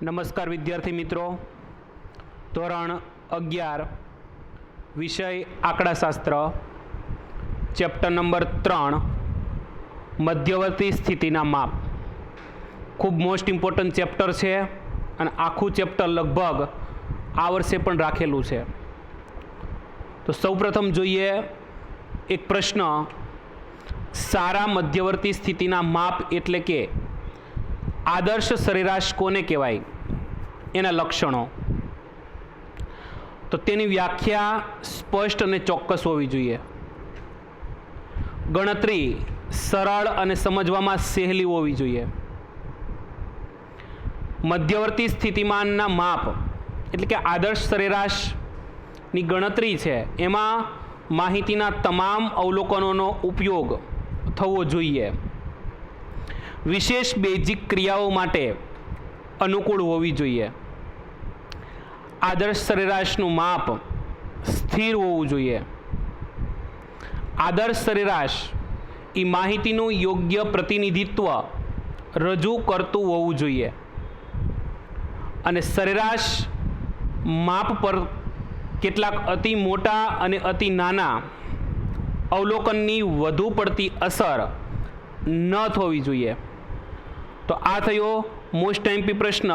નમસ્કાર વિદ્યાર્થી મિત્રો, ધોરણ 11 વિષય આંકડાશાસ્ત્ર, ચેપ્ટર નંબર 3 મધ્યવર્તી સ્થિતિના માપ. ખૂબ મોસ્ટ ઇમ્પોર્ટન્ટ ચેપ્ટર છે અને આખું ચેપ્ટર લગભગ આ વર્ષે પણ રાખેલું છે. તો સૌપ્રથમ જોઈએ એક પ્રશ્ન, સારા મધ્યવર્તી સ્થિતિના માપ એટલે કે આદર્શ સરેરાશ કોને કહેવાય, એના લક્ષણો. તો તેની વ્યાખ્યા સ્પષ્ટ અને ચોક્કસ હોવી જોઈએ. ગણતરી સરળ અને સમજવામાં સહેલી હોવી જોઈએ. મધ્યવર્તી સ્થિતિમાનના માપ એટલે કે આદર્શ સરેરાશની ગણતરી છે, એમાં માહિતીના તમામ અવલોકનોનો ઉપયોગ થવો જોઈએ. વિશેષ બેઝિક ક્રિયાઓ માટે અનુકૂળ હોવી જોઈએ. આદર્શ સરેરાશનું માપ સ્થિર હોવું જોઈએ. આદર્શ સરેરાશ એ માહિતીનું યોગ્ય પ્રતિનિધિત્વ રજૂ કરતું હોવું જોઈએ અને સરેરાશ માપ પર કેટલાક અતિ મોટા અને અતિ નાના અવલોકનની વધુ પડતી અસર ન થવી જોઈએ. તો આ થયો મોસ્ટ એમપી પ્રશ્ન,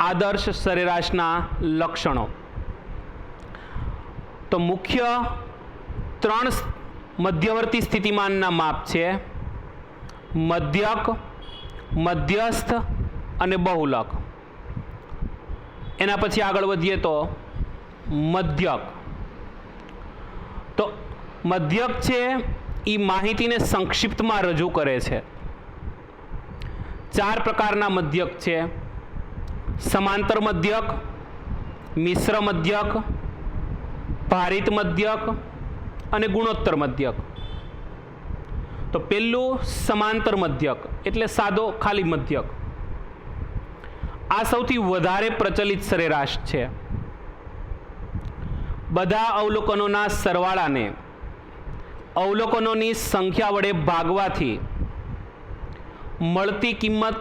આદર્શ સરેરાશના લક્ષણો. તો મુખ્ય 3 મધ્યવર્તી સ્થિતિમાનના માપ છે: મધ્યક, મધ્યસ્થ અને બહુલક. એના પછી આગળ વધીએ તો મધ્યક. તો મધ્યક છે એ માહિતીને સંક્ષિપ્તમાં રજૂ કરે છે. 4 પ્રકારના મધ્યક છે: સમાંતર મધ્યક, મિશ્ર મધ્યક, ભારિત મધ્યક અને ગુણોત્તર મધ્યક. તો પહેલું સમાંતર મધ્યક એટલે સાદો ખાલી મધ્યક. આ સૌથી વધારે પ્રચલિત સરેરાશ છે. બધા અવલોકનોના સરવાળાને અવલોકનોની સંખ્યા વડે ભાગવાથી મળતી કિંમત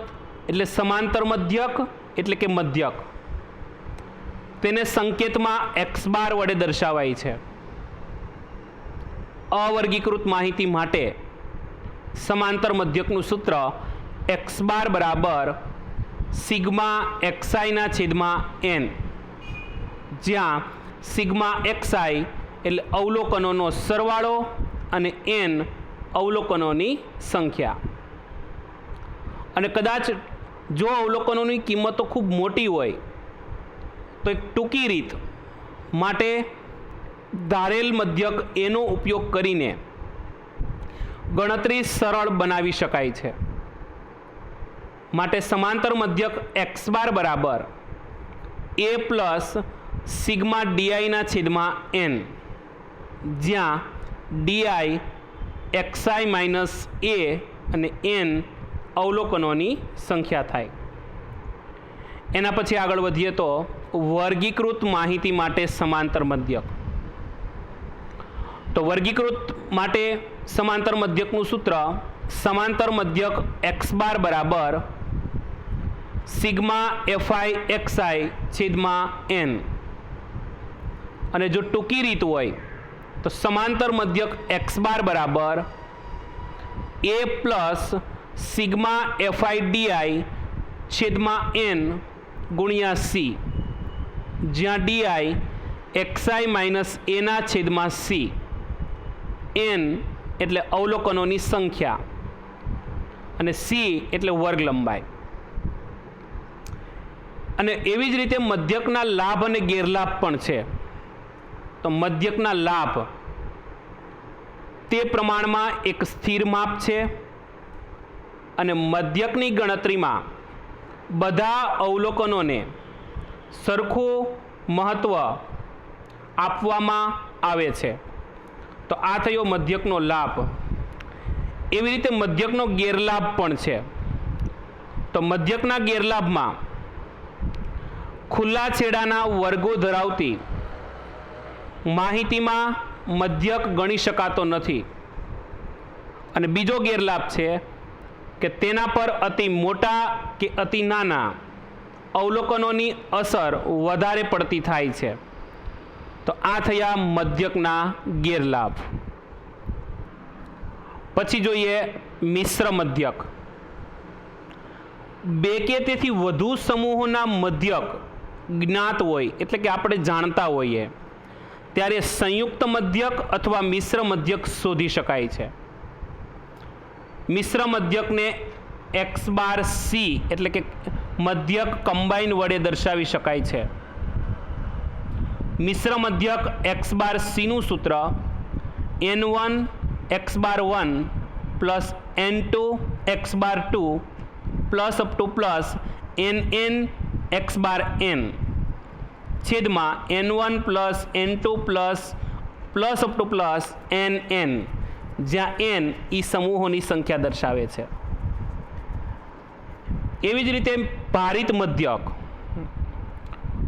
એટલે સમાંતર મધ્યક એટલે કે મધ્યક. તેને સંકેતમાં x બાર વડે દર્શાવાય છે. અવર્ગીકૃત માહિતી માટે સમાંતર મધ્યકનું સૂત્ર x બાર બરાબર સિગ્મા xi/n, જ્યાં સિગ્મા xi એટલે અવલોકનોનો સરવાળો અને n અવલોકનોની સંખ્યા. અને કદાચ જો અવલોકનોની કિંમતો ખૂબ મોટી હોય તો એક ટૂંકી રીત માટે ધારેલ મધ્યક એનો ઉપયોગ કરીને ગણતરી સરળ બનાવી શકાય છે. માટે સમાંતર મધ્યક x બાર બરાબર a પ્લસ સિગ્મા di/n, જ્યાં di xi માઇનસ a અને n અવલોકનોની સંખ્યા થાય. એના પછી આગળ વધીએ તો વર્ગીકૃત માહિતી માટે સમાંતર મધ્યક. તો વર્ગીકૃત માટે સમાંતર મધ્યકનું સૂત્ર સમાંતર મધ્યક x બાર બરાબર સિગ્મા fi/xi/n. અને જો ટૂંકી રીત હોય તો સમાંતર મધ્યક x બાર બરાબર a પ્લસ સિગ્મા fi/di/n ગુણ્યા c, જ્યાં di xi minus a/c, n એટલે અવલોકનોની સંખ્યા અને c એટલે વર્ગ લંબાઈ. અને એવી જ રીતે મધ્યકના લાભ અને ગેરલાભ પણ છે. તો મધ્યકના લાભ તે પ્રમાણમાં એક સ્થિર માપ છે અને મધ્યકની ગણતરીમાં બધા અવલોકનોને સરખું મહત્ત્વ આપવામાં આવે છે. તો આ થયો મધ્યકનો લાભ. એવી રીતે મધ્યકનો ગેરલાભ પણ છે. તો મધ્યકના ગેરલાભમાં ખુલ્લા છેડાના વર્ગો ધરાવતી માહિતીમાં મધ્યક ગણી શકાતો નથી. અને બીજો ગેરલાભ છે કે તેના પર અતિ મોટા કે અતિ નાના અવલોકનોની અસર વધારે પડતી થાય છે. તો આ થયા મધ્યકના ગેરલાભ. પછી જોઈએ મિશ્ર મધ્યક. બે કે તેથી વધુ સમૂહોના મધ્યક જ્ઞાત હોય એટલે કે આપણે જાણતા હોઈએ ત્યારે સંયુક્ત મધ્યક અથવા મિશ્ર મધ્યક શોધી શકાય છે. મિશ્ર મધ્યકને x બાર c એટલે કે મધ્યક કમ્બાઈન વડે દર્શાવી શકાય છે. મિશ્ર મધ્યક x બાર c નું સૂત્ર n1 x bar 1 plus n2 x bar 2 plus up to plus nn x bar n છેદમાં n1 plus n2 plus up to plus nn, જ્યાં n એ સમૂહોની સંખ્યા દર્શાવે છે. એવી જ રીતે ભારિત મધ્યક.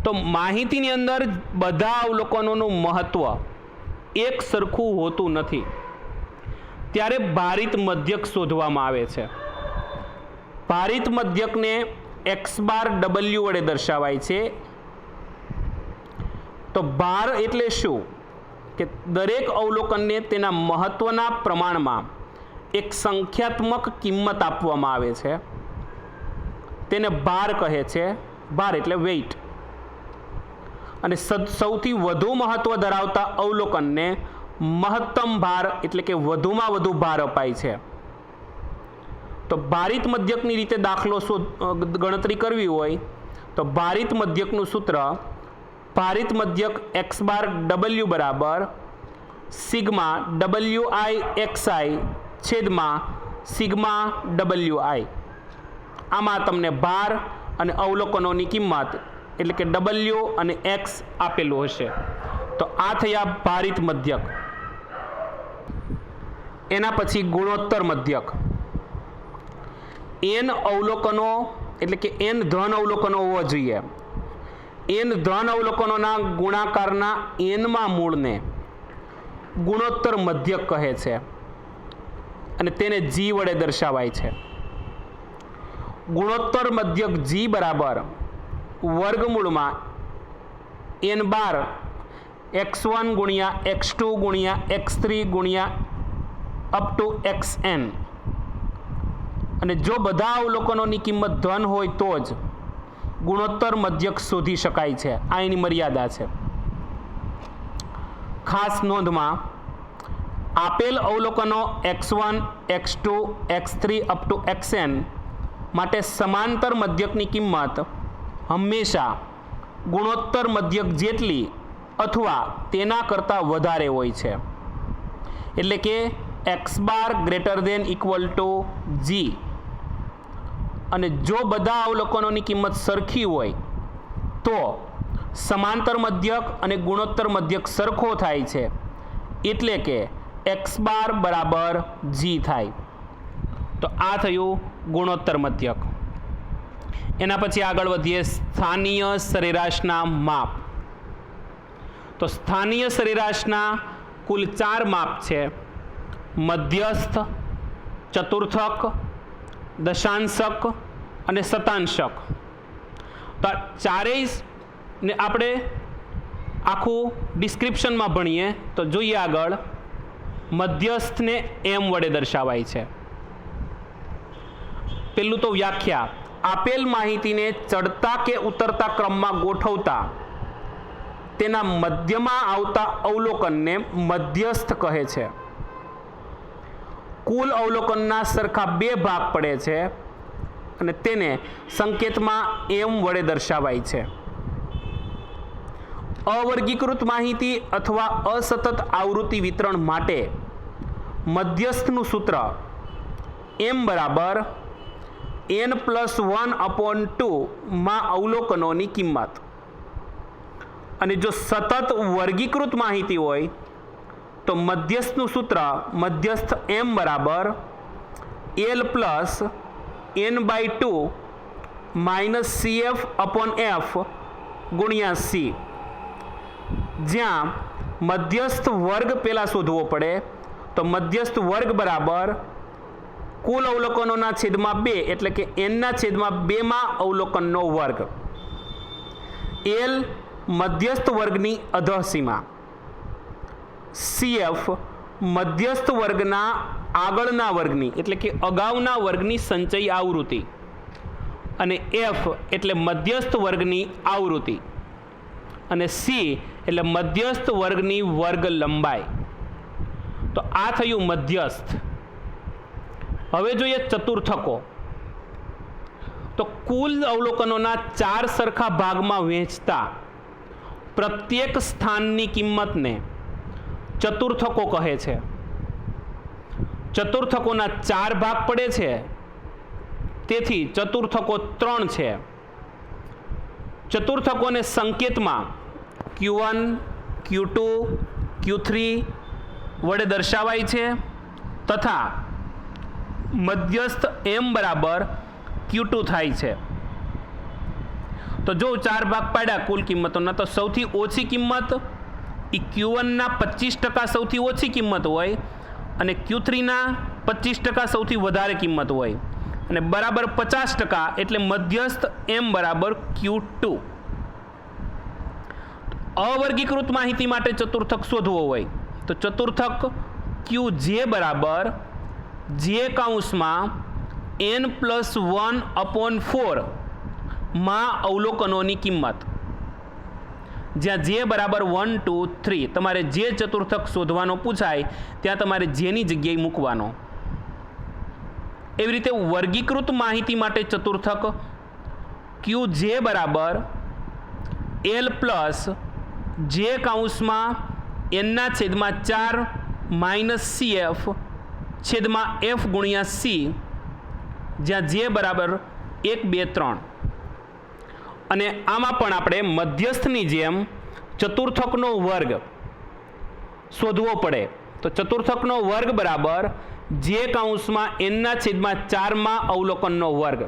તો માહિતીની અંદર બધા અવલોકનોનું મહત્વ એક સરખું હોતું નથી ત્યારે ભારિત મધ્યક શોધવામાં આવે છે. ભારિત મધ્યકને x બાર w વડે દર્શાવાય છે. તો ભાર એટલે શું કે દરેક અવલોકનને તેના મહત્વના પ્રમાણમાં એક સંખ્યાત્મક કિંમત આપવામાં આવે છે, તેને ભાર કહે છે. ભાર એટલે વેઇટ. અને સૌથી વધુ મહત્વ ધરાવતા અવલોકનને મહત્તમ ભાર એટલે કે વધુમાં વધુ ભાર અપાય છે. તો ભારિત મધ્યકની રીતે દાખલો ગણતરી કરવી હોય તો ભારિત મધ્યકનું સૂત્ર ભારિત મધ્યક x બાર w બરાબર સિગ્મા wi xi છેદમાં સિગ્મા wi. આમાં તમને ભાર અને અવલોકનોની કિંમત એટલે કે w અને x આપેલું હશે. તો આ થયા ભારિત મધ્યક. એના પછી ગુણોત્તર મધ્યક. n અવલોકનો એટલે કે n ધન અવલોકનો હોવા જોઈએ. n ધન અવલોકનોના ગુણાકારના nમાં મૂળને ગુણોત્તર મધ્યક કહે છે અને તેને g વડે દર્શાવાય છે. ગુણોત્તર મધ્યક g બરાબર વર્ગમૂળમાં n બાર x1 ગુણ્યા x2 ગુણ્યા x3 ગુણ્યા અપ ટુ xn. અને જો બધા અવલોકનોની કિંમત ધન હોય તો જ ગુણોત્તર મધ્યક શોધી શકાય છે. આ એની મર્યાદા છે. ખાસ નોંધમાં આપેલ અવલોકનો x1 x2 x3 up to xn માટે સમાંતર મધ્યકની કિંમત હંમેશા ગુણોત્તર મધ્યક જેટલી અથવા તેના કરતાં વધારે હોય છે. એટલે કે x bar greater than equal to g. અને જો બધા અવલોકનોની કિંમત સરખી હોય તો સમાંતર મધ્યક અને ગુણોત્તર મધ્યક સરખો થાય છે એટલે કે x બાર બરાબર g થાય. તો આ થયું ગુણોત્તર મધ્યક. એના પછી આગળ વધીએ સ્થાનીય સરેરાશના માપ. તો સ્થાનીય સરેરાશના કુલ 4 માપ છે: મધ્યસ્થ, ચતુર્થક, દશાંશક અને શતાંશક. તો આ ચારેયને આપણે આખું ડિસ્ક્રિપ્શનમાં ભણીએ તો જોઈએ આગળ. મધ્યસ્થને m વડે દર્શાવાય છે. પેલું તો વ્યાખ્યા: આપેલ માહિતીને ચડતા કે ઉતરતા ક્રમમાં ગોઠવતા તેના મધ્યમાં આવતા અવલોકનને મધ્યસ્થ કહે છે. કુલ અવલોકનના સરખા 2 ભાગ પડે છે અને તેને સંકેતમાં m વડે દર્શાવાય છે. અવર્ગીકૃત માહિતી અથવા અસતત આવૃત્તિ વિતરણ માટે મધ્યસ્થનું સૂત્ર m બરાબર n+1/2 માં અવલોકનોની કિંમત. અને જો સતત વર્ગીકૃત માહિતી હોય તો મધ્યસ્થનું સૂત્ર મધ્યસ્થ m બરાબર l+n/2 -cf/f ગુણ્યા c. જ્યાં મધ્યસ્થ વર્ગ પહેલાં શોધવો પડે તો મધ્યસ્થ વર્ગ બરાબર કુલ અવલોકનોના છેદમાં 2 એટલે કે n ના છેદમાં 2 માં અવલોકનનો વર્ગ. એલ મધ્યસ્થ વર્ગની અધઃસીમા, CF મધ્યસ્થ વર્ગના આગળના વર્ગની એટલે કે અગાઉના વર્ગની સંચય આવૃત્તિ અને F એટલે મધ્યસ્થ વર્ગની આવૃત્તિ અને C એટલે મધ્યસ્થ વર્ગની વર્ગ લંબાઈ. તો આ થયું મધ્યસ્થ. હવે જોઈએ ચતુર્થકો. તો કુલ અવલોકનોના 4 સરખા ભાગમાં વહેંચતા પ્રત્યેક સ્થાનની કિંમતને ચતુર્થકો કહે છે. ચતુર્થકોના 4 ભાગ પડે છે, તેથી ચતુર્થકો 3 છે. ચતુર્થકોને સંકેતમાં Q1, Q2, Q3 વડે દર્શાવાય છે તથા મધ્યસ્થ m બરાબર Q2 થાય છે. તો જો 4 ભાગ પાડ્યા કુલ કિંમતોના, તો સૌથી ઓછી કિંમત એ Q1ના 25% સૌથી ઓછી કિંમત હોય અને Q3ના 25% સૌથી વધારે કિંમત હોય અને બરાબર 50% એટલે મધ્યસ્થ m બરાબર Q2. અવર્ગીકૃત માહિતી માટે ચતુર્થક શોધવો હોય તો ચતુર્થક QJ બરાબર J કૌંસમાં n+1/4 માં અવલોકનોની કિંમત, જ્યાં J બરાબર 1, 2, 3. તમારે જે ચતુર્થક શોધવાનો પૂછાય ત્યાં તમારે જેની જગ્યાએ મૂકવાનો. એવી રીતે વર્ગીકૃત માહિતી માટે ચતુર્થક QJ બરાબર L પ્લસ J કૌંસમાં n/4 CF છેદમાં F ગુણ્યા C, જ્યાં J બરાબર 1, 2, 3. અને આમાં પણ આપણે મધ્યસ્થની જેમ ચતુર્થકનો વર્ગ શોધવો પડે. તો ચતુર્થકનો વર્ગ બરાબર J કૌંસમાં n/4 માં અવલોકનનો વર્ગ.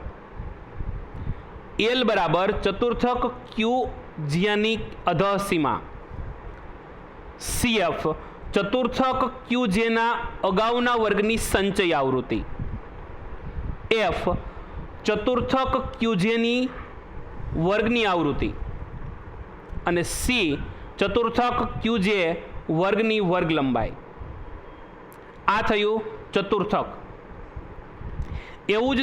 L બરાબર ચતુર્થક QJની અધઃસીમા, CF ચતુર્થક QJના અગાઉના વર્ગની સંચય આવૃત્તિ, F ચતુર્થક QJની વર્ગની આવૃત્તિ અને C ચતુર્થક QJ વર્ગની વર્ગ લંબાઈ. આ થયું ચતુર્થક. એવું જ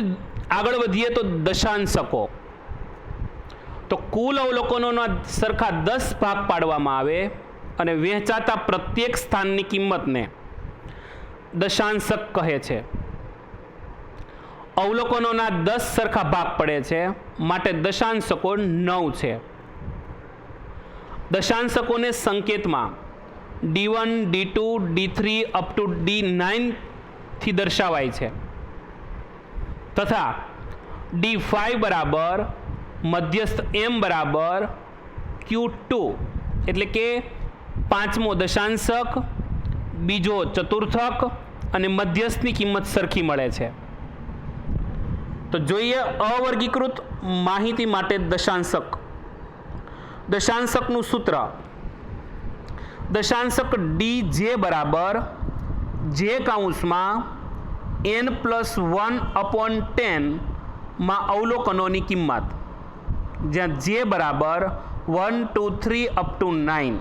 આગળ વધીએ તો દશાંશકો. તો કુલ અવલોકનોના સરખા 10 ભાગ પાડવામાં આવે અને વહેંચાતા પ્રત્યેક સ્થાનની કિંમતને દશાંશક કહે છે. અવલોકનોના 10 સરખા ભાગ પડે છે, માટે દશાંશકો 9 છે. દશાંશકોને સંકેતમાં D1, D2, D3 up to D9 થી દર્શાવાય છે તથા D5 બરાબર મધ્યસ્થ m બરાબર Q2 એટલે કે 5મો દશાંશક, બીજો ચતુર્થક અને મધ્યસ્થની કિંમત સરખી મળે છે. તો જોઈએ અવર્ગીકૃત માહિતી માટે દશાંશક. દશાંશકનું સૂત્ર દશાંશક DJ બરાબર J કૌંસમાં n+1/10 માં અવલોકનોની કિંમત, જ્યાં J બરાબર 1, 2, 3 અપ ટુ 9.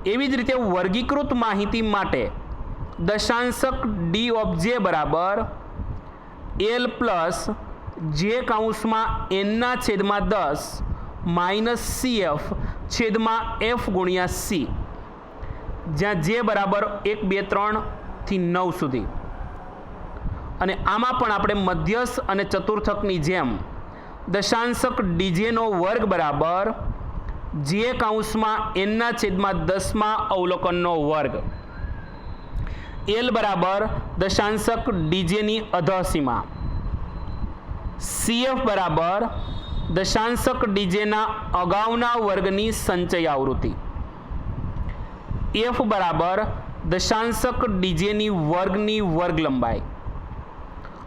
એવી જ રીતે વર્ગીકૃત માહિતી માટે દશાંશક D ઓફ J બરાબર L પ્લસ J કૌંસમાં n/10 CF છેદમાં F ગુણ્યા C, જ્યાં J બરાબર 1, 2, 3 થી 9 સુધી. અને આમાં પણ આપણે મધ્યસ્થ અને ચતુર્થકની જેમ દશાંશક DJનો વર્ગ બરાબર J કૌંસમાં n/10 અવલોકનનો વર્ગ, L બરાબર દશાંશક DJની અધઃસીમા, CF બરાબર દશાંશક DJના અગાઉના વર્ગની સંચય આવૃત્તિ, F બરાબર દશાંશક DJની વર્ગની વર્ગ લંબાઈ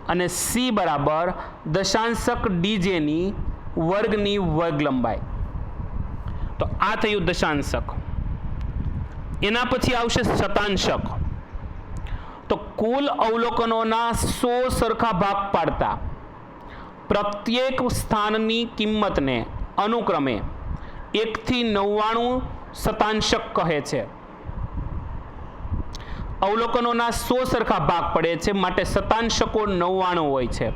અને C બરાબર દશાંશક DJની વર્ગની વર્ગ લંબાઈ. તો આ થયું દશાંશક. એના પછી આવશે શતાંશક. તો કુલ અવલોકનોના 100 સરખા ભાગ પાડતા પ્રત્યેક સ્થાનની કિંમતને અનુક્રમે 1 થી 99 શતાંશક કહે છે. અવલોકનોના 100 સરખા ભાગ પડે છે, માટે શતાંશકો 99 હોય છે.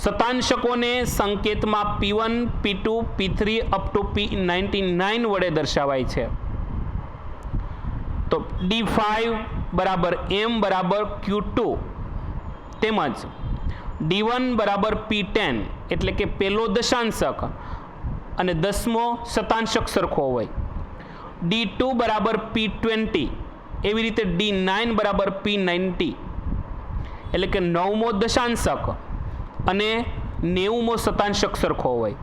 શતાંશકોને સંકેતમાં P1, P2, P3 up to P99 વડે દર્શાવાય છે. તો D5 બરાબર M બરાબર Q2 તેમજ D1 બરાબર P10 એટલે કે પહેલો દશાંશક અને 10મો શતાંશક સરખો હોય. D2 બરાબર P20 એવી રીતે D9 બરાબર P90 એટલે કે 9મો દશાંશક અને 90મો શતાંશક સરખો હોય.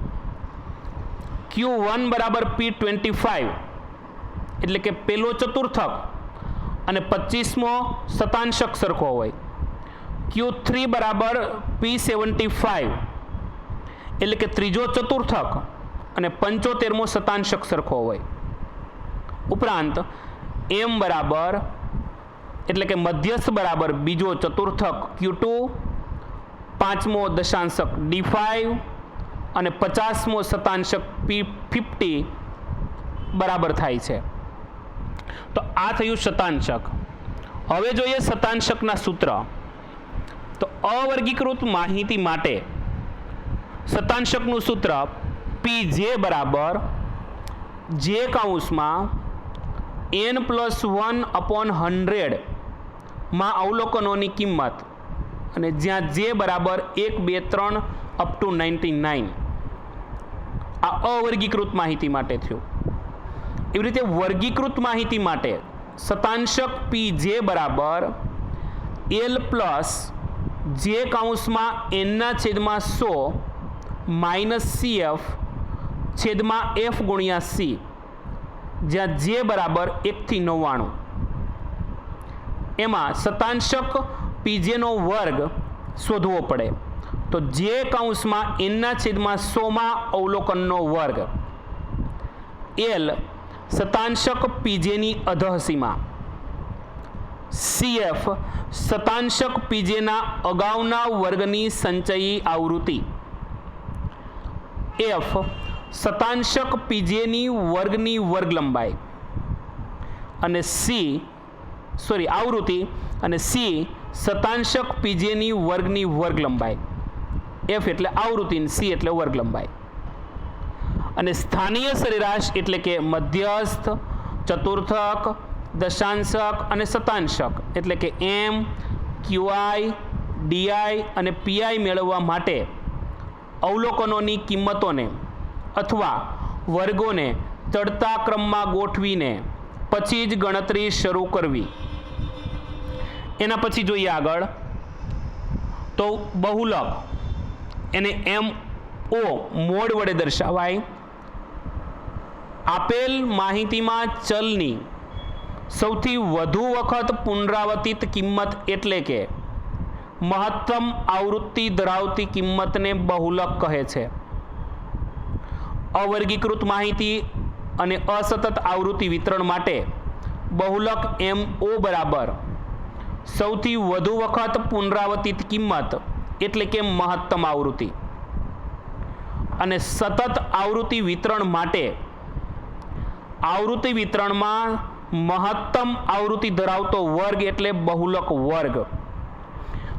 Q1 બરાબર P25 એટલે કે પહેલો ચતુર્થક અને 25મો શતાંશક સરખો હોય. Q3 બરાબર P75 એટલે કે ત્રીજો ચતુર્થક અને 75મો શતાંશક સરખો હોય. ઉપરાંત M બરાબર એટલે કે મધ્યસ્થ બરાબર બીજો ચતુર્થક Q2, 5મો દશાંશક D5 અને 50મો શતાંશક P50 બરાબર થાય છે. તો આ થયું શતાંશક. હવે જોઈએ શતાંશકના સૂત્ર. તો અવર્ગીકૃત માહિતી માટે શતાંશકનું સૂત્ર PJ બરાબર J કૌંસમાં n+1/100 માં અવલોકનોની કિંમત અને જ્યાં J બરાબર 1, 2, 3 અપ ટુ 99. આ અવર્ગીકૃત માહિતી માટે થયું. એવી રીતે વર્ગીકૃત માહિતી માટે શતાંશક PJ બરાબર L પ્લસ J કૌંસમાં n/100 માઇનસ CF છેદમાં F ગુણ્યા C જ્યાં J બરાબર 1 થી 99. એમાં શતાંશક PJનો વર્ગ શોધવો પડે. તો J કૌંસમાં n/100માં અવલોકનનો વર્ગ, L શતાંશક PJની અધઃસીમા, CF શતાંશક PJના અગાઉના વર્ગની સંચયી આવૃત્તિ, F શતાંશક PJની વર્ગની વર્ગ લંબાઈ અને આવૃત્તિ અને C શતાંશક PJની વર્ગની વર્ગ લંબાઈ. F એટલે આવૃત્તિ અને C એટલે વર્ગ લંબાઈ. અને સ્થાનીય સરેરાશ એટલે કે મધ્યસ્થ, ચતુર્થક, દશાંશક અને શતાંશક એટલે કે M, QI, DI અને PI મેળવવા માટે અવલોકનોની કિંમતોને અથવા વર્ગોને ચડતા ક્રમમાં ગોઠવીને પછી જ ગણતરી શરૂ કરવી. એના પછી જોઈએ આગળ તો બહુલક, એને MO મોડ વડે દર્શાવાય. આપેલ માહિતીમાં ચલની સૌથી વધુ વખત પુનરાવર્તિત કિંમત એટલે કે મહત્તમ આવૃત્તિ ધરાવતી કિંમતને બહુલક કહે છે. અવર્ગીકૃત માહિતી અને અસતત આવૃત્તિ વિતરણ માટે બહુલક MO બરાબર સૌથી વધુ વખત પુનરાવર્તિત કિંમત એટલે કે મહત્તમ આવૃત્તિ, અને સતત આવૃત્તિ વિતરણ માટે આવૃત્તિ વિતરણમાં મહત્તમ આવૃત્તિ ધરાવતો વર્ગ એટલે બહુલક વર્ગ.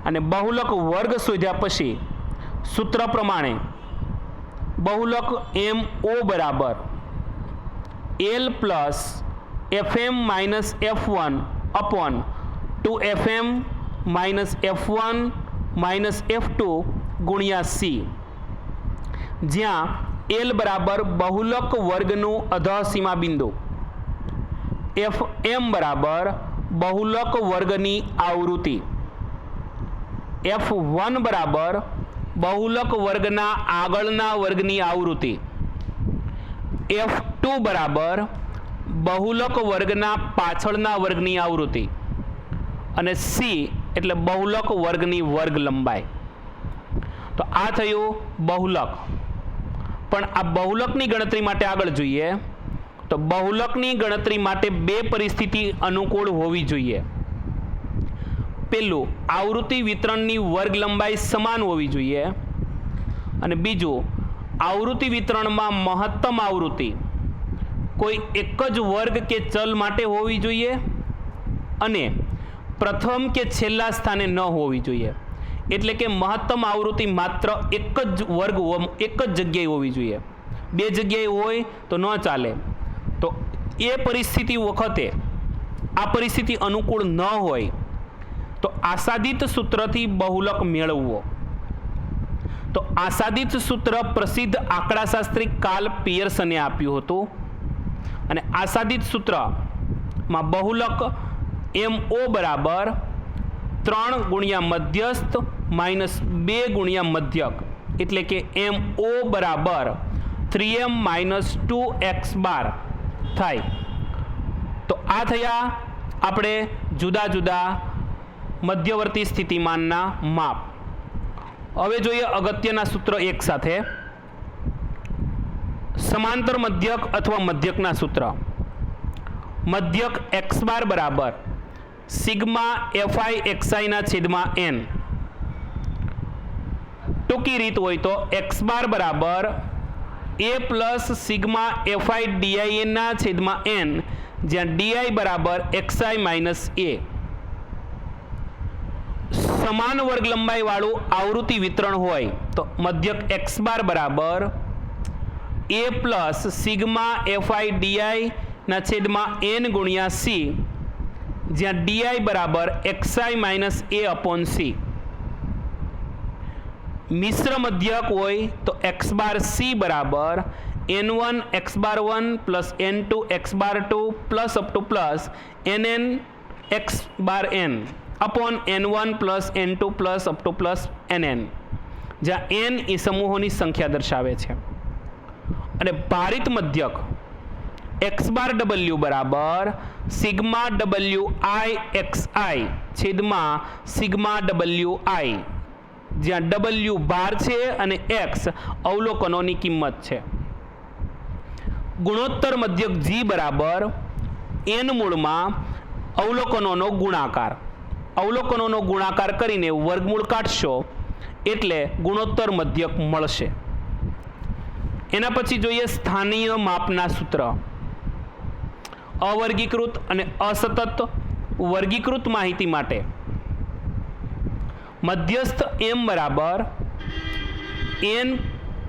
અને બહુલક વર્ગ શોધ્યા પછી સૂત્ર પ્રમાણે બહુલક MO બરાબર L plus FM minus F1 upon 2FM minus F1 minus F2 ગુણ્યા C, જ્યાં L બરાબર બહુલક વર્ગનું અધઃસીમા બિંદુ, FM બરાબર બહુલક વર્ગની આવૃત્તિ, F1 બરાબર બહુલક વર્ગના આગળના વર્ગની આવૃત્તિ, F2 બરાબર બહુલક વર્ગના પાછળના વર્ગની આવૃત્તિ અને C એટલે બહુલક વર્ગની વર્ગ લંબાઈ. તો આ થયું બહુલક. પણ આ બહુલકની ગણતરી માટે આગળ જોઈએ તો બહુલકની ગણતરી માટે બે પરિસ્થિતિ અનુકૂળ હોવી જોઈએ. પહેલું, આવૃત્તિ વિતરણની વર્ગ લંબાઈ સમાન હોવી જોઈએ, અને બીજું, આવૃત્તિ વિતરણમાં મહત્તમ આવૃત્તિ કોઈ એક જ વર્ગ કે ચલ માટે હોવી જોઈએ અને પ્રથમ કે છેલ્લા સ્થાને ન હોવી જોઈએ. એટલે કે મહત્તમ આવૃત્તિ માત્ર એક જ વર્ગ એક જ જગ્યાએ હોવી જોઈએ, બે જગ્યાએ હોય તો ન ચાલે. તો એ પરિસ્થિતિ વખતે આ પરિસ્થિતિ અનુકૂળ ન હોય તો આસાદિત સૂત્રથી બહુલક મેળવવો. તો આસાદિત સૂત્ર પ્રસિદ્ધ આંકડાશાસ્ત્રી કાર્લ પિયર્સને આપ્યું હતું, અને આસાદિત સૂત્રમાં બહુલક MO બરાબર 3 ગુણ્યા મધ્યસ્થ માઇનસ 2 ગુણ્યા મધ્યક, એટલે કે MO બરાબર 3m માઇનસ 2x બાર થાય. તો આ થયા આપણે જુદા જુદા મધ્યવર્તી સ્થિતિમાનના માપ. હવે જોઈએ અગત્યના સૂત્ર એક સાથે. સમાંતર મધ્યક અથવા મધ્યકના સૂત્ર. મધ્યક x બાર બરાબર સિગ્મા fi xi ના છેદમાં n. ટૂંકી રીત હોય તો x બાર બરાબર a plus sigma fi din ના છેદમાં n, જ્યાં di બરાબર xi માઇનસ a. સમાન વર્ગ લંબાઈ વાળું આવૃત્તિ વિતરણ હોય તો મધ્યક x બાર બરાબર a plus sigma fi di ના છેદમાં n ગુણ્યા c, જ્યાં di બરાબર xi minus a upon c. મિશ્ર મધ્યક હોય તો x બાર c બરાબર n1 x bar 1 plus n2 x bar 2 plus up to plus nn x bar n upon n1 plus n2 plus up to plus nn, જ્યાં n એ સમૂહોની સંખ્યા દર્શાવે છે. અને ભારિત મધ્યક x બાર w બરાબર સિગ્મા wi xi છેદમાં sigma wi, જ્યાં w ભાર છે અને x અવલોકનોની કિંમત છે. ગુણોત્તર મધ્યક g બરાબર n મૂળમાં અવલોકનોનો ગુણાકાર. અવલોકનોનો ગુણાકાર કરીને વર્ગમૂળ કાઢશો એટલે ગુણોત્તર મધ્યક મળશે. એના પછી જોઈએ સ્થાનીય માપના સૂત્ર. અવર્ગીકૃત અને અસતત વર્ગીકૃત માહિતી માટે મધ્યસ્થ m બરાબર n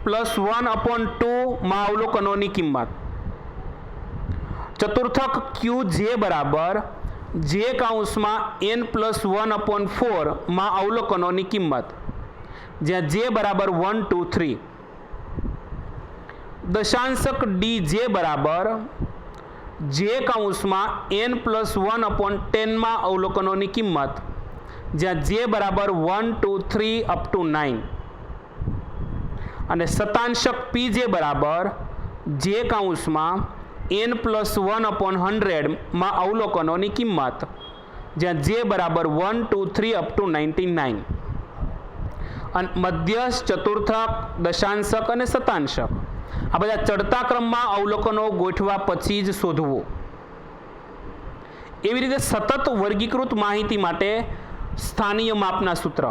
પ્લસ 1 અપોન 2 માં અવલોકનોની કિંમત. ચતુર્થક qj બરાબર j કાઉન્સમાં n પ્લસ 1 અપોન 4 માં અવલોકનોની કિંમત, જ્યાં j બરાબર 1 2 3. દશાંશક dj બરાબર j કાઉન્સમાં n પ્લસ 1 અપોન 10 માં અવલોકનોની કિંમત, જ્યાં j બરાબર 1 2 3 અપ ટુ 9. અને શતાંશક pj બરાબર j કાઉન્સમાં n પ્લસ 1 અપોન 100 માં અવલોકનોની કિંમત, જ્યાં j બરાબર 1 2 3 અપ ટુ 99. અને મધ્યસ્થ, ચતુર્થક, દશાંશક અને શતાંશક આ બધા ચડતા ક્રમમાં અવલોકનો ગોઠવા પછી જ શોધવું. એવી રીતે સતત વર્ગીકૃત માહિતી માટે સ્થાનીય માપના સૂત્ર.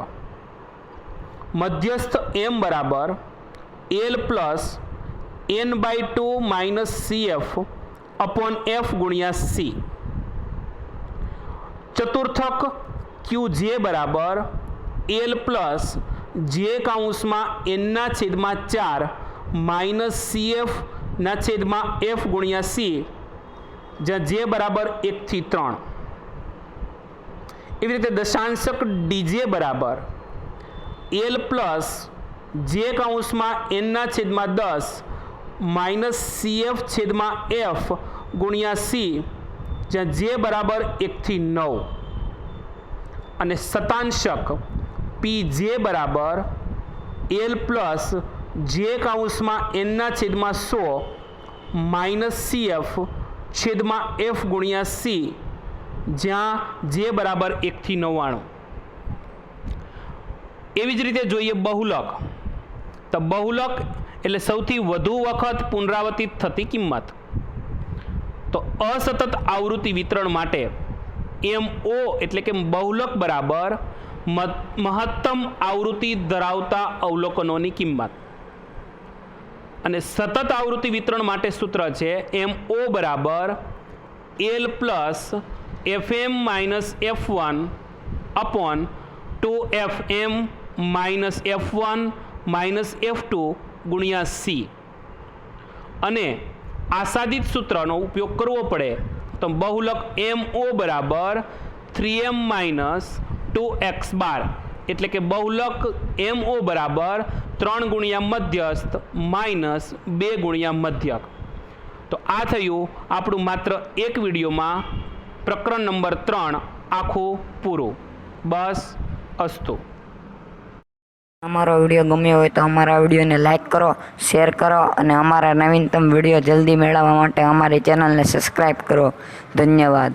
મધ્યસ્થ m બરાબર l plus n by 2 minus cf upon f ગુણ્યા c. ચતુર્થક qj બરાબર l પ્લસ j કાઉન્સમાં n ના છેદમાં 4 માઇનસ cf ના છેદમાં f ગુણ્યા c, જ્યાં j બરાબર 1 થી 3. એવી રીતે દશાંશક dj બરાબર l પ્લસ j કાઉન્સમાં n ના છેદમાં 10 માઇનસ cf છેદમાં f ગુણ્યા c, જ્યાં j બરાબર 1 થી 9. અને શતાંશક pj બરાબર l પ્લસ j કાઉન્સમાં n ના છેદમાં 100 માઇનસ cf છેદમાં f ગુણ્યા c, જ્યાં j બરાબર 1 થી 99. એવી જ રીતે જોઈએ બહુલક. તો બહુલક એટલે સૌથી વધુ વખત પુનરાવર્તિત થતી કિંમત. તો અસતત આવૃત્તિ વિતરણ માટે MO એટલે કે બહુલક બરાબર મહત્તમ આવૃત્તિ ધરાવતા અવલોકનોની કિંમત. અને સતત આવૃત્તિ વિતરણ માટે સૂત્ર છે MO બરાબર L plus FM minus F1 upon 2FM minus F1 minus F2 ગુણ્યા C. અને આસાદિત સૂત્રનો ઉપયોગ કરવો પડે તો બહુલક MO બરાબર 3M માઇનસ 2x બાર એટલે કે બહુલક MO બરાબર 3 ગુણ્યા મધ્યસ્થ માઇનસ 2 ગુણ્યા મધ્યક. તો આ થયું આપણું માત્ર એક વિડીયોમાં પ્રકરણ નંબર 3 આખું પૂરું. બસ અસ્તુ. અમારો વિડીયો ગમ્યો હોય તો અમારા વિડીયોને લાઈક કરો, શેર કરો અને અમારા નવીનતમ વિડીયો જલ્દી મેળવવા માટે અમારી ચેનલને સબસ્ક્રાઈબ કરો. ધન્યવાદ.